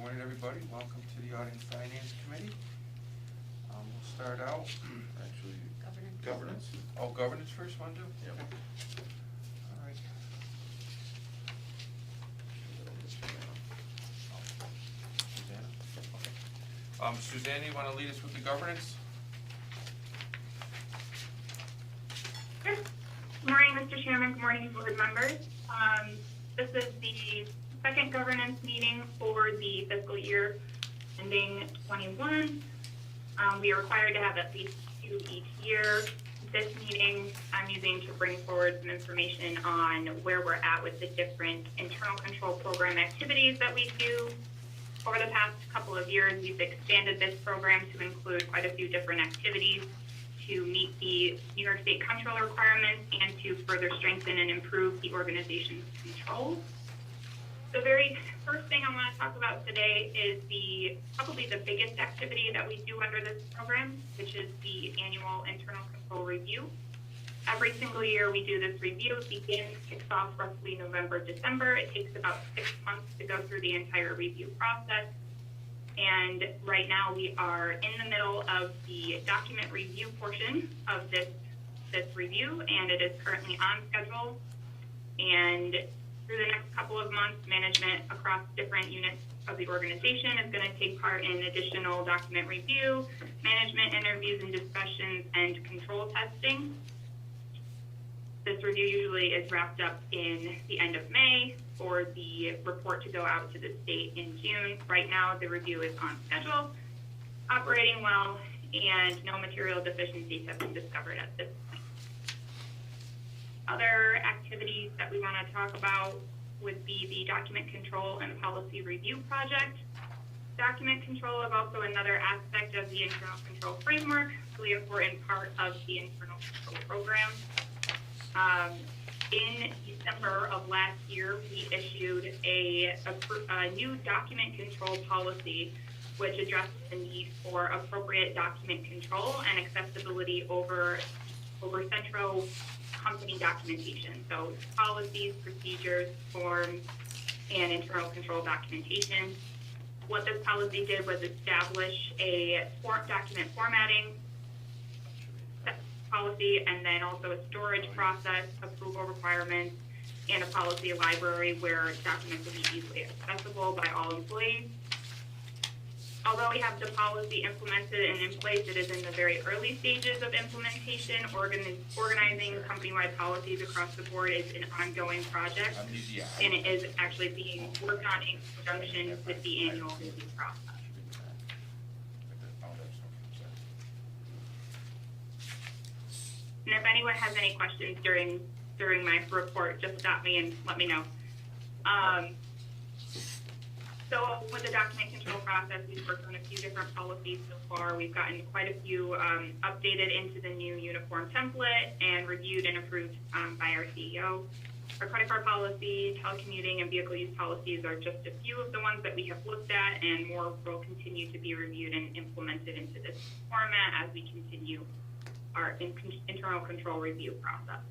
morning, everybody. Welcome to the Audit and Finance Committee. We'll start out. Actually, Governance. Oh, governance first, want to do? Yep. Okay. All right. Susanna? Okay. Suzanne, you want to lead us with the governance? Sure. Good morning, Mr. Chairman. Good morning, board members. This is the second governance meeting for the fiscal year ending 21. We are required to have at least 2 each year. This meeting I'm using to bring forward some information on where we're at with the different internal control program activities that we do. Over the past couple of years, we've expanded this program to include quite a few different activities to meet the New York State control requirements and to further strengthen and improve the organization's controls. The very first thing I want to talk about today is probably the biggest activity that we do under this program, which is the annual internal control review. Every single year we do this review. It kicks off roughly November, December. It takes about 6 months to go through the entire review process. And right now we are in the middle of the document review portion of this review, and it is currently on schedule. And through the next couple of months, management across different units of the organization is going to take part in additional document review, management interviews and discussions, and control testing. This review usually is wrapped up in the end of May for the report to go out to the state in June. Right now, the review is on schedule, operating well, and no material deficiencies have been discovered at this point. Other activities that we want to talk about would be the document control and policy review project. Document control is also another aspect of the internal control framework, really important part of the internal control program. In December of last year, we issued a new document control policy, which addressed the need for appropriate document control and accessibility over central company documentation. So policies, procedures, forms, and internal control documentation. What this policy did was establish a document formatting policy, and then also a storage process, approval requirements, and a policy library where documents will be easily accessible by all employees. Although we have the policy implemented and in place, it is in the very early stages of implementation. Organizing company-wide policies across the board is an ongoing project, and it is actually being worked on in conjunction with the annual review process. And if anyone has any questions during my report, just stop me and let me know. So with the document control process, we've worked on a few different policies so far. We've gotten quite a few updated into the new uniform template and reviewed and approved by our CEO. Our credit card policy, telecommuting, and vehicle use policies are just a few of the ones that we have looked at, and more will continue to be reviewed and implemented into this format as we continue our internal control review process.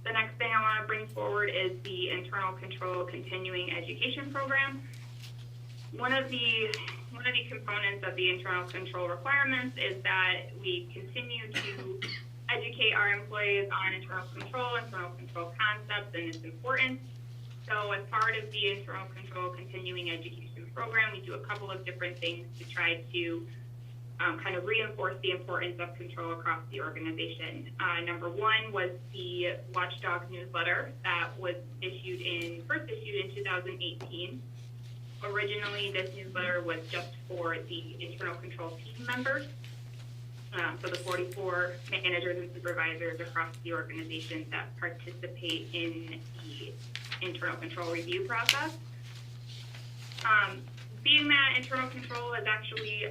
The next thing I want to bring forward is the internal control continuing education program. One of the components of the internal control requirements is that we continue to educate our employees on internal control concepts and its importance. So as part of the internal control continuing education program, we do a couple of different things to try to kind of reinforce the importance of control across the organization. Number one was the Watchdog Newsletter that was first issued in 2018. Originally, this newsletter was just for the internal control team members, so the 44 managers and supervisors across the organization that participate in the internal control review process. Being that internal control is actually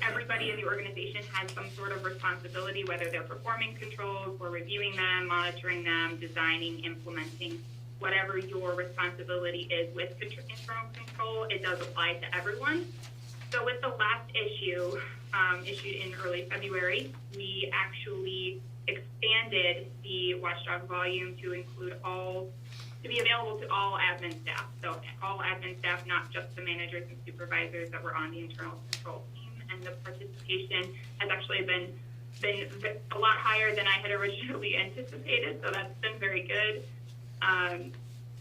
everybody in the organization has some sort of responsibility, whether they're performing controls or reviewing them, monitoring them, designing, implementing, whatever your responsibility is with internal control, it does apply to everyone. So with the last issue, issued in early February, we actually expanded the Watchdog volume to include all to be available to all admin staff. So all admin staff, not just the managers and supervisors that were on the internal control team. And the participation has actually been a lot higher than I had originally anticipated, so that's been very good.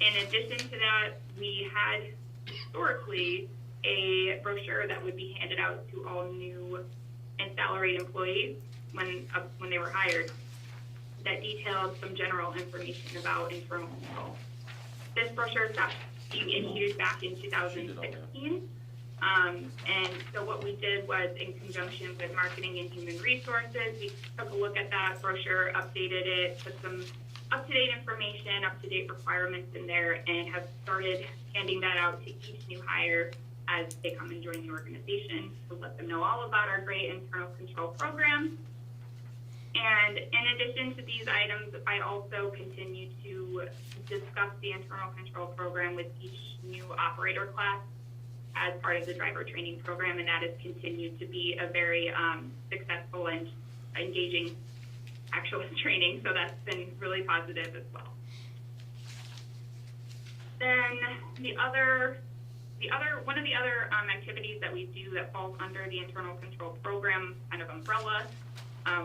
In addition to that, we had historically a brochure that would be handed out to all new and salaried employees when they were hired that detailed some general information about internal control. This brochure stopped being issued back in 2016. And so what we did was, in conjunction with marketing and human resources, we took a look at that brochure, updated it, put some up-to-date information, up-to-date requirements in there, and have started handing that out to each new hire as they come and join the organization to let them know all about our great internal control program. And in addition to these items, I also continue to discuss the internal control program with each new operator class as part of the driver training program, and that has continued to be a very successful and engaging actualist training, so that's been really positive as well. Then one of the other activities that we do that falls under the internal control program kind of umbrella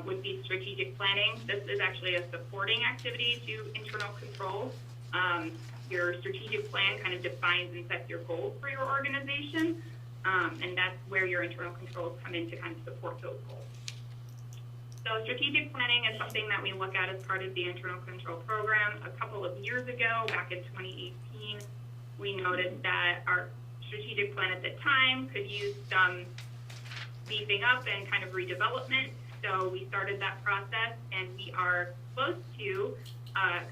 would be strategic planning. This is actually a supporting activity to internal control. Your strategic plan kind of defines and sets your goals for your organization, and that's where your internal controls come in to kind of support those goals. So strategic planning is something that we look at as part of the internal control program. A couple of years ago, back in 2018, we noticed that our strategic plan at the time could use some beefing up and kind of redevelopment. So we started that process, and we are close to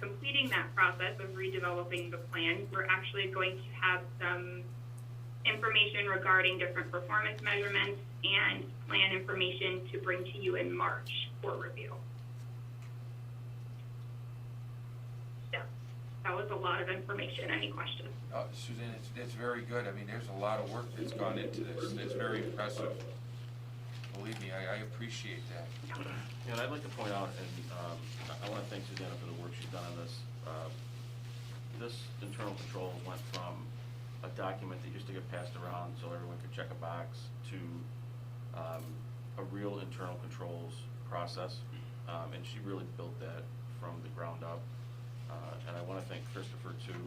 completing that process of redeveloping the plan. We're actually going to have some information regarding different performance measurements and plan information to bring to you in March for review. So that was a lot of information. Any questions? Suzanne, it's very good. I mean, there's a lot of work that's gone into this. It's very impressive. Believe me, I appreciate that. Yeah, and I'd like to point out, and I want to thank Susanna for the work she's done on this. This internal controls went from a document that used to get passed around so everyone could check a box to a real internal controls process, and she really built that from the ground up. And I want to thank Christopher too.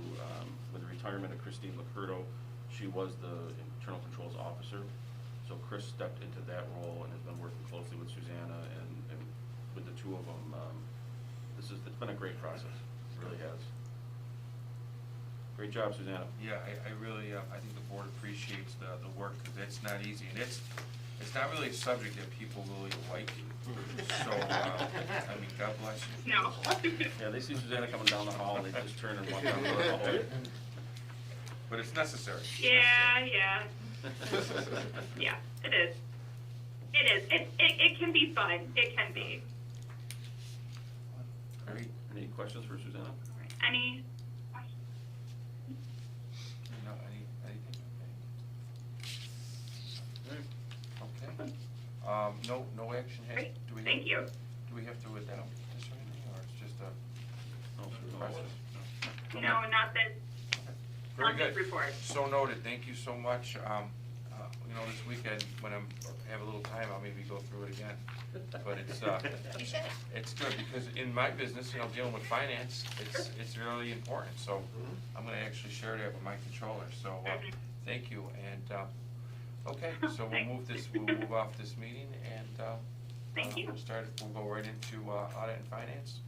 With the retirement of Christine Lacurdo, she was the internal controls officer. So Chris stepped into that role and has been working closely with Susanna and with the two of them. It's been a great process. It really has. Great job, Susanna. Yeah, I really, I think the board appreciates the work, because it's not easy, and it's not really a subject that people really like. So, I mean, God bless you. No. Yeah, they see Susanna coming down the hall and they just turn and walk down the hall. But it's necessary. Yeah. Yeah, it is. It can be fun. It can be. Great. Any questions for Susanna? Any questions? No, anything? Okay. No action had. Great. Thank you. Do we have to adopt this or anything, or it's just a process? No, not this. Very Not good. this report. So noted. Thank you so much. This weekend, when I have a little time, I'll maybe go through it again. But it's good, because in my business, dealing with finance, it's really important. So I'm going to actually share that with my controller. So thank you. And okay, so we'll move off this meeting, and Thank you. we'll go right into audit and finance.